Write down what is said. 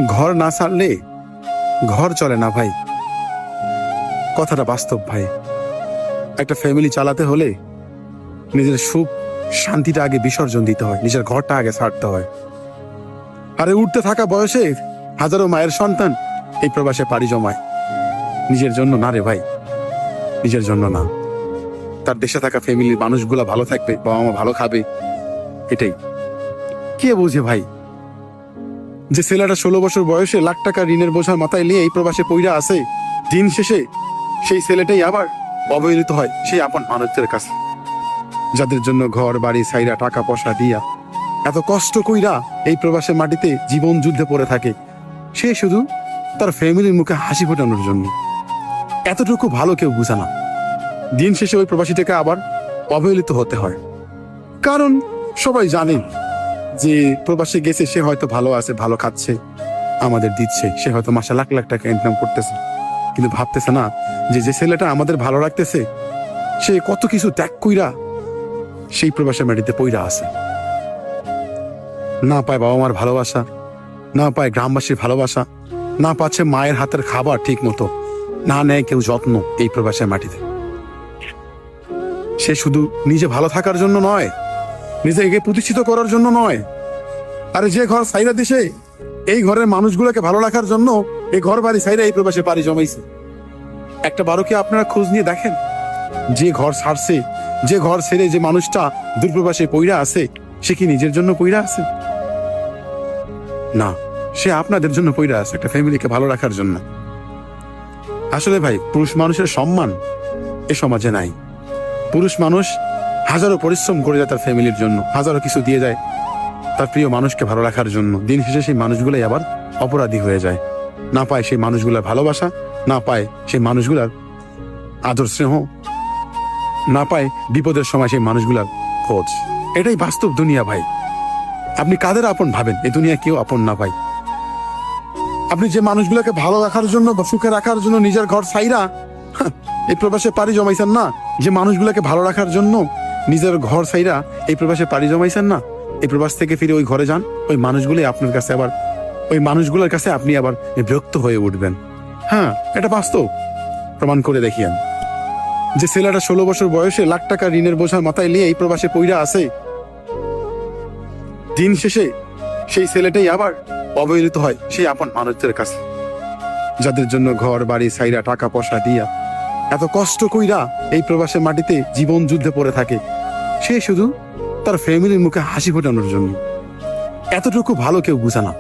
ঘর না ছাড়লে ঘর চলে না ভাই, কথাটা বাস্তব ভাই। একটা ফ্যামিলি চালাতে হলে নিজের সুখ শান্তিটা আগে বিসর্জন দিতে হয়, নিজের ঘরটা আগে ছাড়তে হয়। আরে উঠতে থাকা বয়সে হাজারো মায়ের সন্তান এই প্রবাসে পাড়ি জমায়, নিজের জন্য না রে ভাই, নিজের জন্য না। তার দেশে থাকা ফ্যামিলির মানুষগুলা ভালো থাকবে, বাবা মা ভালো খাবে, এটাই। কে বোঝে ভাই যে ছেলেটা 16 বছর বয়সে লাখ টাকা ঋণের বোঝা মাথায় নিয়ে এই প্রবাসে পইরা আছে, দিন শেষে সেই ছেলেটাই আবার অবহেলিত হয় সেই আপন মানুষদের কাছে, যাদের জন্য ঘর বাড়ি ছাইরা টাকা পয়সা দিয়া এত কষ্ট কইরা এই প্রবাসের মাটিতে জীবন যুদ্ধে পড়ে থাকে। সে শুধু তার ফ্যামিলির মুখে হাসি ফোটানোর জন্য। এতটুকু ভালো কেউ বুঝে না, দিন শেষে ওই প্রবাসীটাকে আবার অবহেলিত হতে হয়। কারণ সবাই জানে যে প্রবাসে গেছে, সে হয়তো ভালো আছে, ভালো খাচ্ছে, আমাদের দিচ্ছে, সে হয়তো মাসে লাখ লাখ টাকা ইনকাম করতেছে, কিন্তু ভাবতেছে না যে যে ছেলেটা আমাদের ভালো রাখতেছে সে কত কিছু ত্যাগ কইরা সেই প্রবাসের মাটিতে পইরা আছে। না পায় বাবা মার ভালোবাসা, না পায় গ্রামবাসীর ভালোবাসা, না পাচ্ছে মায়ের হাতের খাবার ঠিক মতো, না নেয় কেউ যত্ন এই প্রবাসের মাটিতে। সে শুধু নিজে ভালো থাকার জন্য নয়, নিজেকে প্রতিষ্ঠিত করার জন্য নয়, আরে যে ঘর সাইরা দিছে এই ঘরের মানুষগুলোকে ভালো রাখার জন্য এই ঘর বাড়ি সাইরা এই প্রবাসে পাড়ি জমাইছে। একটা বারো কি আপনারা খোঁজ নিয়ে দেখেন, যে ঘর ছাড়ছে, যে ঘর ছেড়ে যে মানুষটা দূরপ্রবাসে পইরা আছে, সে কি নিজের জন্য পইরা আছে? না, সে আপনাদের জন্য পইরা আছে, একটা ফ্যামিলিকে ভালো রাখার জন্য। আসলে ভাই, পুরুষ মানুষের সম্মান এ সমাজে নাই। পুরুষ মানুষ হাজারো পরিশ্রম করে যায় তার ফ্যামিলির জন্য, হাজারো কিছু দিয়ে যায় তার প্রিয় মানুষকে ভালো রাখার জন্য। দিন শেষে সেই মানুষগুলাই আবার অপরাধী হয়ে যায়, না পায় সেই মানুষগুলার ভালোবাসা, না পায় সেই মানুষগুলার আদর স্নেহ, না পায় বিপদের সময় সেই মানুষগুলার খোঁজ। এটাই বাস্তব দুনিয়া ভাই। আপনি কাদের আপন ভাবেন? এই দুনিয়া কেউ আপন না ভাই। আপনি যে মানুষগুলোকে ভালো রাখার জন্য বা সুখে রাখার জন্য নিজের ঘর ছাইরা এই প্রবাসে পাড়ি জমাইছেন না, যে মানুষগুলোকে ভালো রাখার জন্য নিজের ঘর ছাইরা এই প্রবাসে পাড়ি জমাইছেন না, এই প্রবাস থেকে ফিরে ওই ঘরে যান, ওই মানুষগুলোই আপনার কাছে আবার, ওই মানুষগুলোর কাছে আপনি আবার বিরক্ত হয়ে উঠবেন। হ্যাঁ, এটা বাস্তব, প্রমাণ করে দেখিয়েন। যে ছেলেটা 16 বছর বয়সে লাখ টাকা ঋণের বোঝা মাথায় নিয়ে এই প্রবাসে পইরা আছে, দিন শেষে সেই ছেলেটাই আবার অবহেলিত হয় সেই আপন মানুষদের কাছে, যাদের জন্য ঘর বাড়ি ছাইরা টাকা পয়সা দিয়া এত কষ্ট কইরা এই প্রবাসের মাটিতে জীবন যুদ্ধে পড়ে থাকে। সে শুধু তার ফ্যামিলির মুখে হাসি ফোটানোর জন্য। এতটুকু ভালো কেউ বুঝে না।